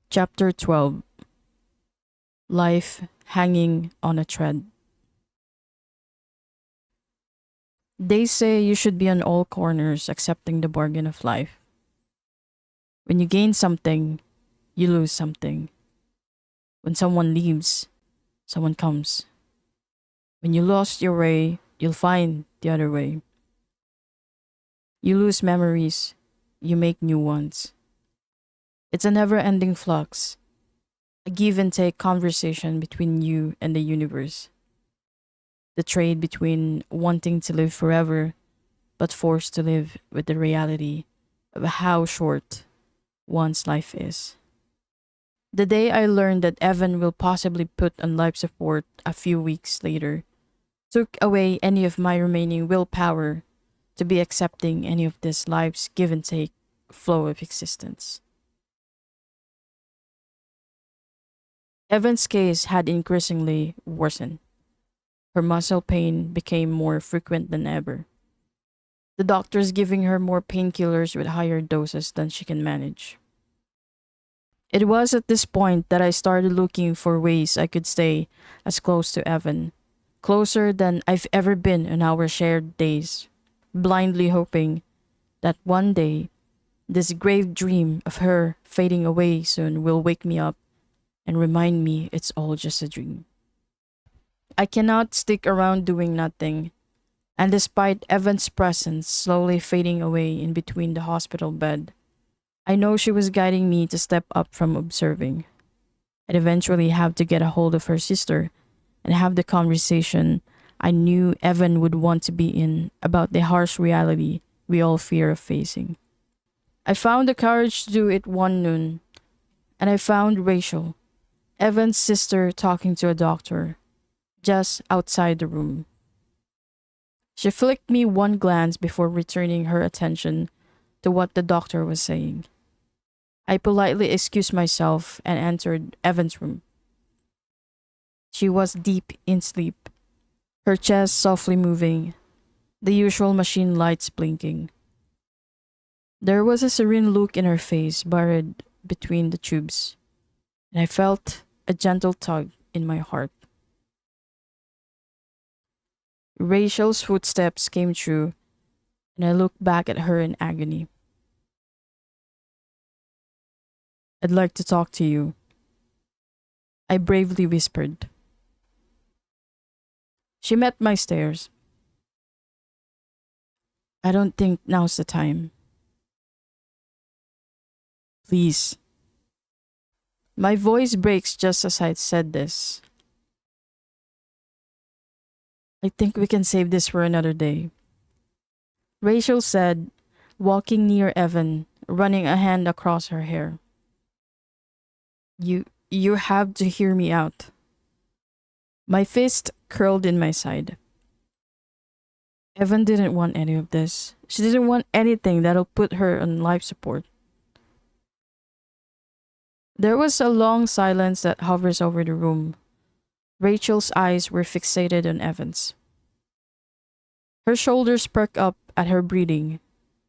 Chapter 12. Life Hanging on a Thread. They say you should be on all corners accepting the bargain of life. When you gain something, you lose something. When someone leaves, someone comes. When you lost your way, you'll find the other way. You lose memories, you make new ones. It's a never ending flux, a give and take conversation between you and the universe. The trade between wanting to live forever but forced to live with the reality of how short one's life is. The day I learned that Evan will possibly put on life support a few weeks later took away any of my remaining willpower to be accepting any of this life's give and take flow of existence. Evan's case had increasingly worsened. Her muscle pain became more frequent than ever. The doctors giving her more painkillers with higher doses than she can manage. It was at this point that I started looking for ways I could stay as close to Evan, closer than I've ever been in our shared days, blindly hoping that one day this grave dream of her fading away soon will wake me up and remind me it's all just a dream. I cannot stick around doing nothing, and despite Evan's presence slowly fading away in between the hospital bed, I know she was guiding me to step up from observing. I'd eventually have to get a hold of her sister and have the conversation I knew Evan would want to be in about the harsh reality we all fear of facing. I found the courage to do it one noon, and I found Rachel, Evan's sister, talking to a doctor just outside the room. She flicked me one glance before returning her attention to what the doctor was saying. I politely excused myself and entered Evan's room. She was deep in sleep, her chest softly moving, the usual machine lights blinking. There was a serene look in her face buried between the tubes, and I felt a gentle tug in my heart. Rachel's footsteps came true, and I looked back at her in agony. "I'd like to talk to you," I bravely whispered. She met my stares. "I don't think now's the time." "Please." My voice breaks just as I said this. "I think we can save this for another day," Rachel said, walking near Evan, running a hand across her hair. You have to hear me out." My fist curled in my side. Evan didn't want any of this. She didn't want anything that'll put her on life support. There was a long silence that hovers over the room. Rachel's eyes were fixated on Evan's. Her shoulders perked up at her breathing,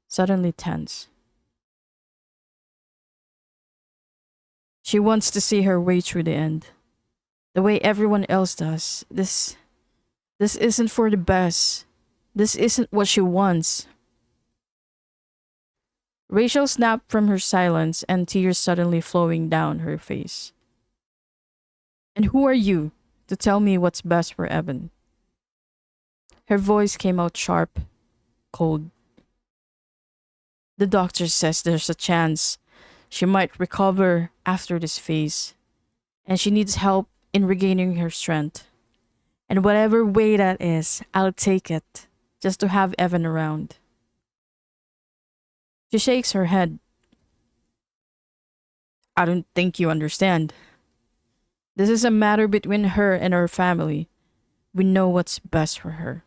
suddenly tense. She wants to see her way through the end, the way everyone else does. This isn't for the best. This isn't what she wants. Rachel snapped from her silence and tears suddenly flowing down her face. "And who are you to tell me what's best for Evan?" Her voice came out sharp, cold. "The doctor says there's a chance she might recover after this phase, and she needs help in regaining her strength. And whatever way that is, I'll take it, just to have Evan around." She shakes her head. "I don't think you understand. This is a matter between her and her family. We know what's best for her."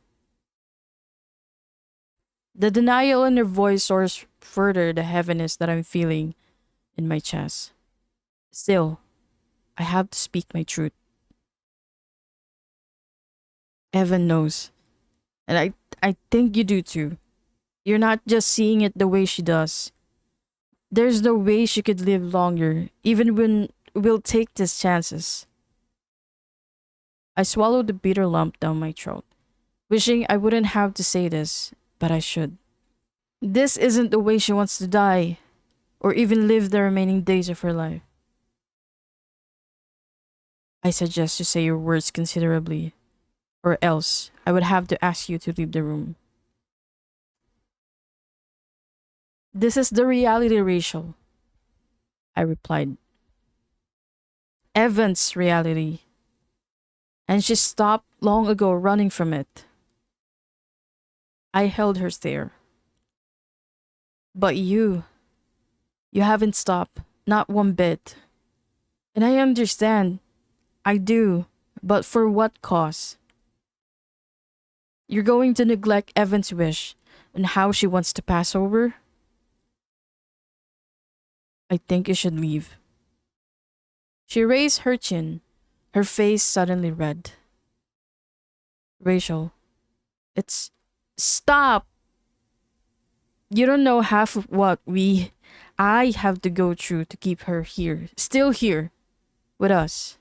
The denial in her voice soars further the heaviness that I'm feeling in my chest. Still, I have to speak my truth. Evan knows, and I think you do too. You're not just seeing it the way she does. There's no way she could live longer, even when we'll take these chances. I swallowed the bitter lump down my throat, wishing I wouldn't have to say this, but I should. This isn't the way she wants to die, or even live the remaining days of her life. I suggest you say your words considerably, or else I would have to ask you to leave the room. This is the reality, Rachel, I replied. Evan's reality. And she stopped long ago running from it. I held her there. But you haven't stopped, not one bit. And I understand, I do, but for what cause? You're going to neglect Evan's wish and how she wants to pass over? I think you should leave. She raised her chin, her face suddenly red. Rachel, it's... Stop! You don't know half of what I have to go through to keep her here, still here, with us.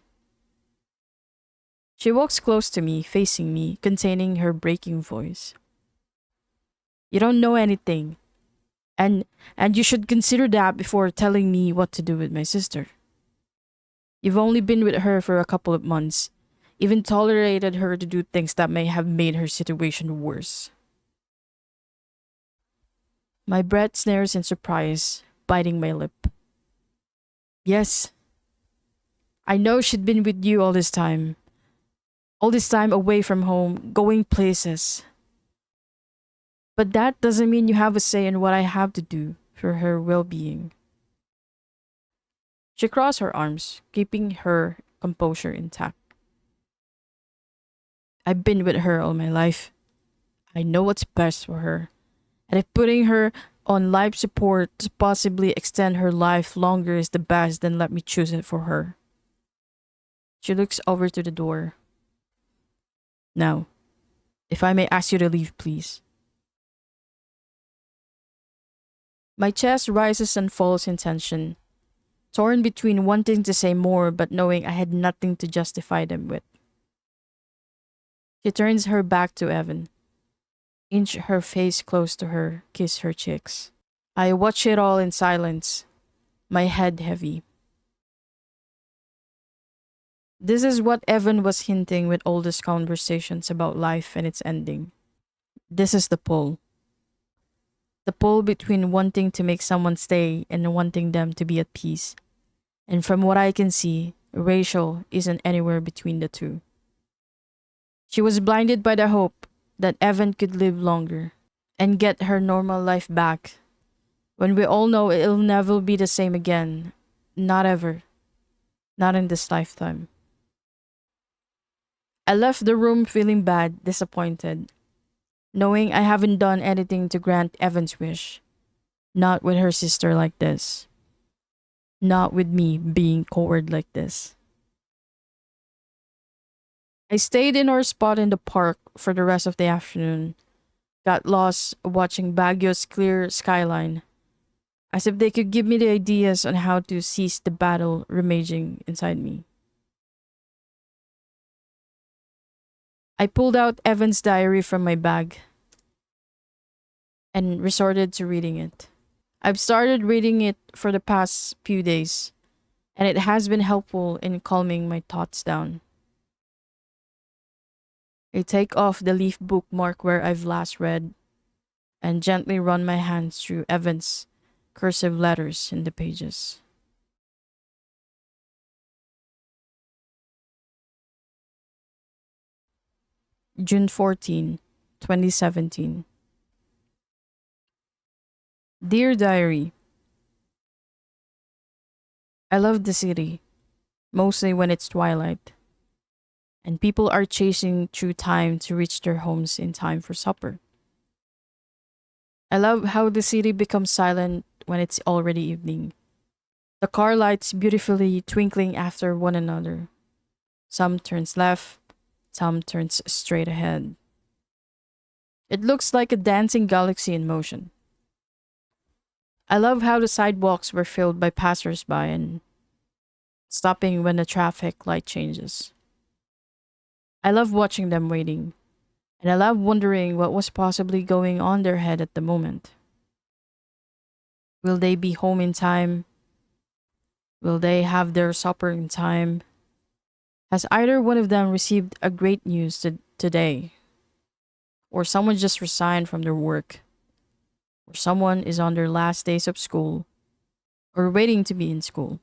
She walks close to me, facing me, containing her breaking voice. You don't know anything, and you should consider that before telling me what to do with my sister. You've only been with her for a couple of months, even tolerated her to do things that may have made her situation worse. My breath snares in surprise, biting my lip. Yes, I know she'd been with you all this time. All this time away from home, going places. But that doesn't mean you have a say in what I have to do for her well-being. She crossed her arms, keeping her composure intact. I've been with her all my life. I know what's best for her. And if putting her on life support to possibly extend her life longer is the best, then let me choose it for her. She looks over to the door. Now, if I may ask you to leave, please. My chest rises and falls in tension, torn between wanting to say more but knowing I had nothing to justify them with. She turns her back to Evan, inch her face close to her, kiss her cheeks. I watch it all in silence, my head heavy. This is what Evan was hinting with all these conversations about life and its ending. This is the pull. The pull between wanting to make someone stay and wanting them to be at peace. And from what I can see, Rachel isn't anywhere between the two. She was blinded by the hope that Evan could live longer and get her normal life back, when we all know it'll never be the same again. Not ever. Not in this lifetime. I left the room feeling bad, disappointed, knowing I haven't done anything to grant Evan's wish. Not with her sister like this. Not with me being coward like this. I stayed in our spot in the park for the rest of the afternoon. Got lost watching Baguio's clear skyline, as if they could give me the ideas on how to seize the battle raging inside me. I pulled out Evan's diary from my bag and resorted to reading it. I've started reading it for the past few days, and it has been helpful in calming my thoughts down. I take off the leaf bookmark where I've last read and gently run my hands through Evan's cursive letters in the pages. June 14, 2017. Dear Diary, I love the city, mostly when it's twilight, and people are chasing through time to reach their homes in time for supper. I love how the city becomes silent when it's already evening. The car lights beautifully twinkling after one another. Some turns left, some turns straight ahead. It looks like a dancing galaxy in motion. I love how the sidewalks were filled by passersby and stopping when the traffic light changes. I love watching them waiting, and I love wondering what was possibly going on their head at the moment. Will they be home in time? Will they have their supper in time? Has either one of them received a great news today? Or someone just resigned from their work? Or someone is on their last days of school? Or waiting to be in school?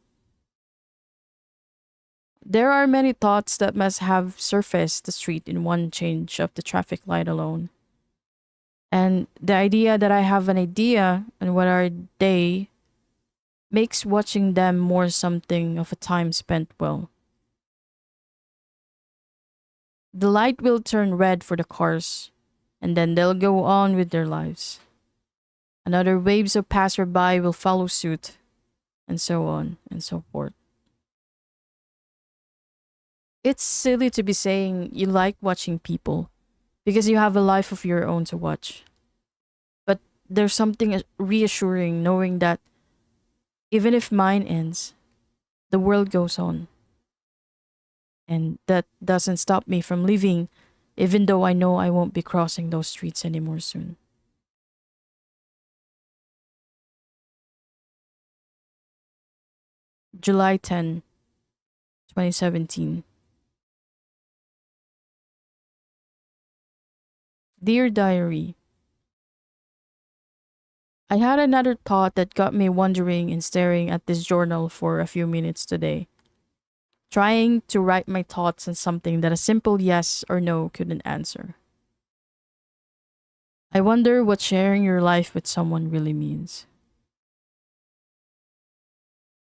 There are many thoughts that must have surfaced the street in one change of the traffic light alone. And the idea that I have an idea on what are they makes watching them more something of a time spent well. The light will turn red for the cars, and then they'll go on with their lives. Another waves of passerby will follow suit, and so on and so forth. It's silly to be saying you like watching people because you have a life of your own to watch. But there's something reassuring knowing that even if mine ends, the world goes on. And that doesn't stop me from living, even though I know I won't be crossing those streets anymore soon. July 10, 2017. Dear Diary, I had another thought that got me wondering and staring at this journal for a few minutes today, trying to write my thoughts on something that a simple yes or no couldn't answer. I wonder what sharing your life with someone really means.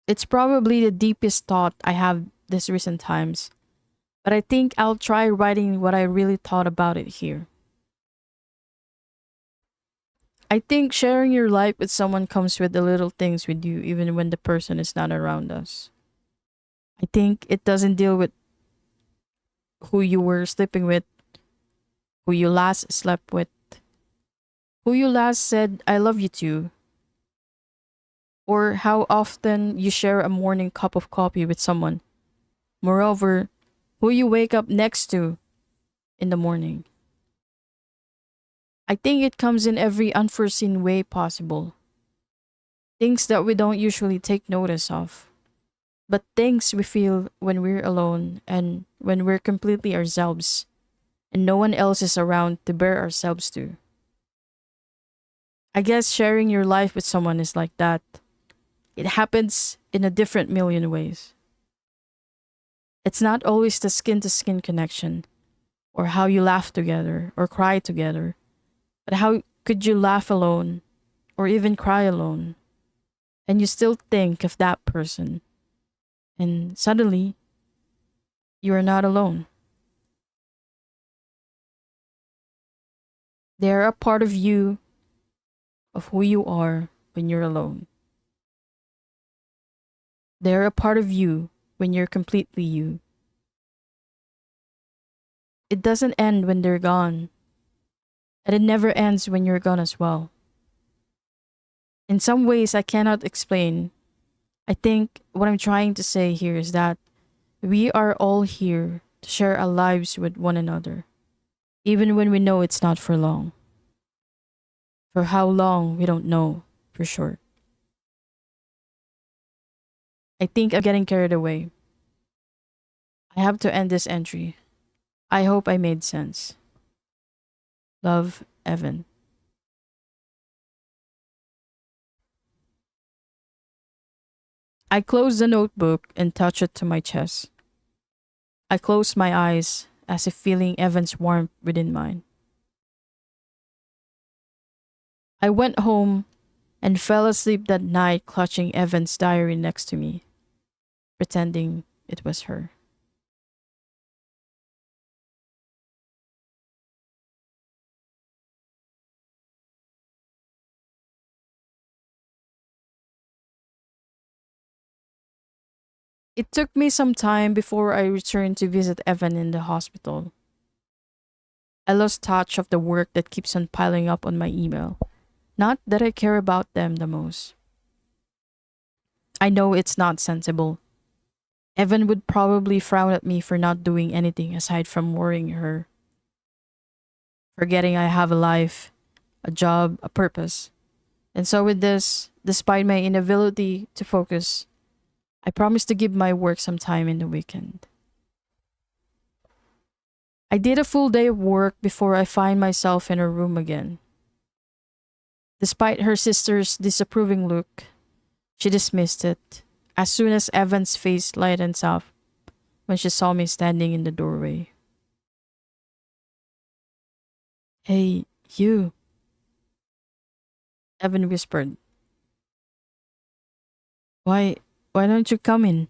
It's probably the deepest thought I have this recent times, but I think I'll try writing what I really thought about it here. I think sharing your life with someone comes with the little things we do even when the person is not around us. I think it doesn't deal with who you were sleeping with, who you last slept with, who you last said I love you to, or how often you share a morning cup of coffee with someone. Moreover, who you wake up next to in the morning. I think it comes in every unforeseen way possible. Things that we don't usually take notice of, but things we feel when we're alone and when we're completely ourselves and no one else is around to bear ourselves to. I guess sharing your life with someone is like that. It happens in a different million ways. It's not always the skin to skin connection, or how you laugh together or cry together, but how could you laugh alone or even cry alone and you still think of that person and suddenly you are not alone. They are a part of you, of who you are when you're alone. They are a part of you when you're completely you. It doesn't end when they're gone, and it never ends when you're gone as well. In some ways I cannot explain. I think what I'm trying to say here is that we are all here to share our lives with one another, even when we know it's not for long. For how long, we don't know for sure. I think I'm getting carried away. I have to end this entry. I hope I made sense. Love, Evan. I close the notebook and touch it to my chest. I close my eyes as if feeling Evan's warmth within mine. I went home and fell asleep that night clutching Evan's diary next to me, pretending it was her. It took me some time before I returned to visit Evan in the hospital. I lost touch of the work that keeps on piling up on my email. Not that I care about them the most, I know it's not sensible. Evan would probably frown at me for not doing anything aside from worrying her, forgetting I have a life, a job, a purpose. And so, with this, despite my inability to focus, I promised to give my work some time in the weekend. I did a full day of work before I find myself in her room again. Despite her sister's disapproving look, she dismissed it as soon as Evan's face lightens up when she saw me standing in the doorway. Hey, you, Evan whispered. Why, why don't you come in?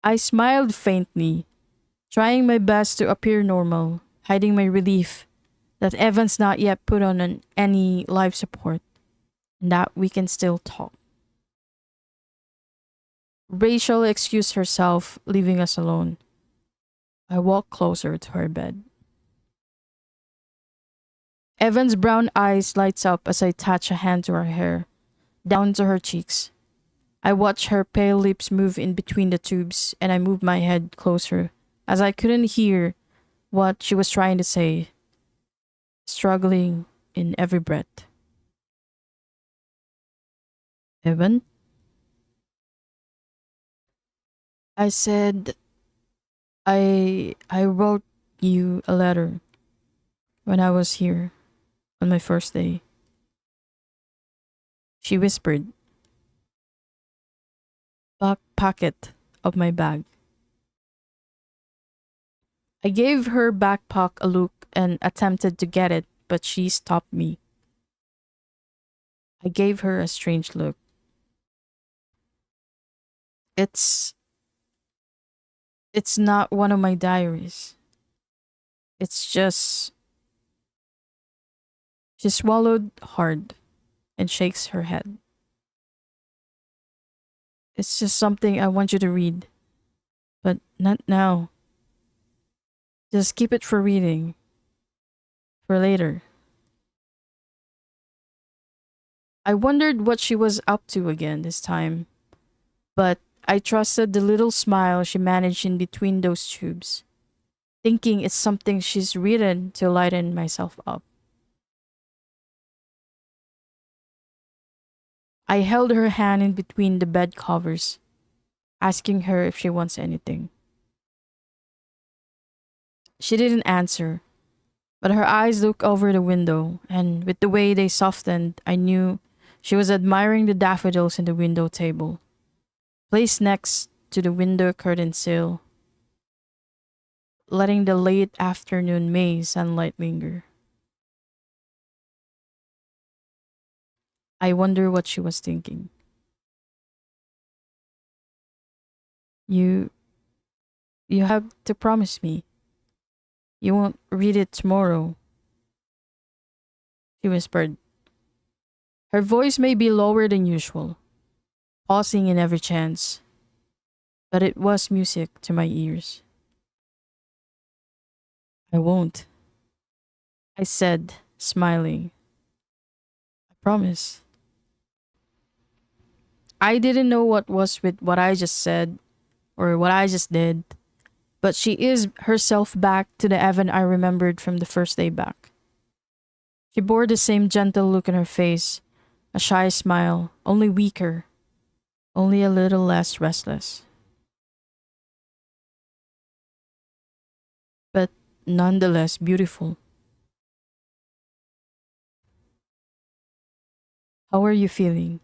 I smiled faintly, trying my best to appear normal, hiding my relief that Evan's not yet put on any life support and that we can still talk. Rachel excused herself, leaving us alone. I walked closer to her bed. Evan's brown eyes lights up as I touch a hand to her hair, down to her cheeks. I watch her pale lips move in between the tubes, and I move my head closer as I couldn't hear what she was trying to say, struggling in every breath. Evan? I said, I wrote you a letter when I was here on my first day. She whispered, back pocket of my bag. I gave her backpack a look and attempted to get it, but she stopped me. I gave her a strange look. It's it's not one of my diaries. It's just she swallowed hard and shakes her head. It's just something I want you to read, but not now. Just keep it for reading, for later. I wondered what she was up to again this time, but I trusted the little smile she managed in between those tubes, thinking it's something she's written to lighten myself up. I held her hand in between the bed covers, asking her if she wants anything. She didn't answer, but her eyes looked over the window, and with the way they softened, I knew she was admiring the daffodils in the window table, placed next to the window curtain sill, letting the late afternoon May sunlight linger. I wonder what she was thinking. You you have to promise me you won't read it tomorrow, she whispered. Her voice may be lower than usual, pausing in every chance, but it was music to my ears. I won't, I said, smiling. I promise. I didn't know what was with what I just said or what I just did, but she is herself back to the Evan I remembered from the first day back. She bore the same gentle look on her face, a shy smile, only weaker, only a little less restless. But nonetheless beautiful. How are you feeling?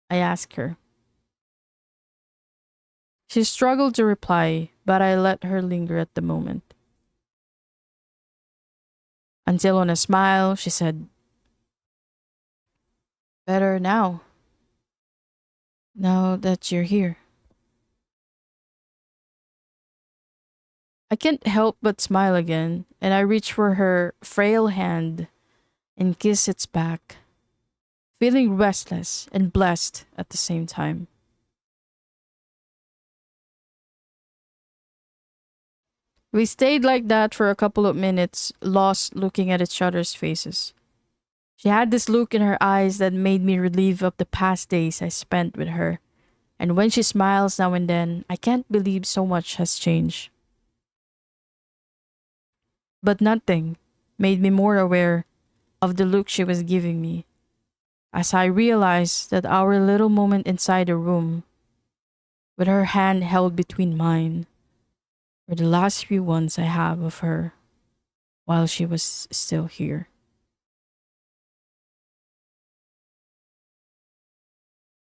I asked her. She struggled to reply, but I let her linger at the moment. Until on a smile, she said, better now, now that you're here. I can't help but smile again, and I reach for her frail hand and kiss its back, feeling restless and blessed at the same time. We stayed like that for a couple of minutes, lost looking at each other's faces. She had this look in her eyes that made me relive of the past days I spent with her. And when she smiles now and then, I can't believe so much has changed. But nothing made me more aware of the look she was giving me as I realized that our little moment inside the room, with her hand held between mine, were the last few ones I have of her while she was still here.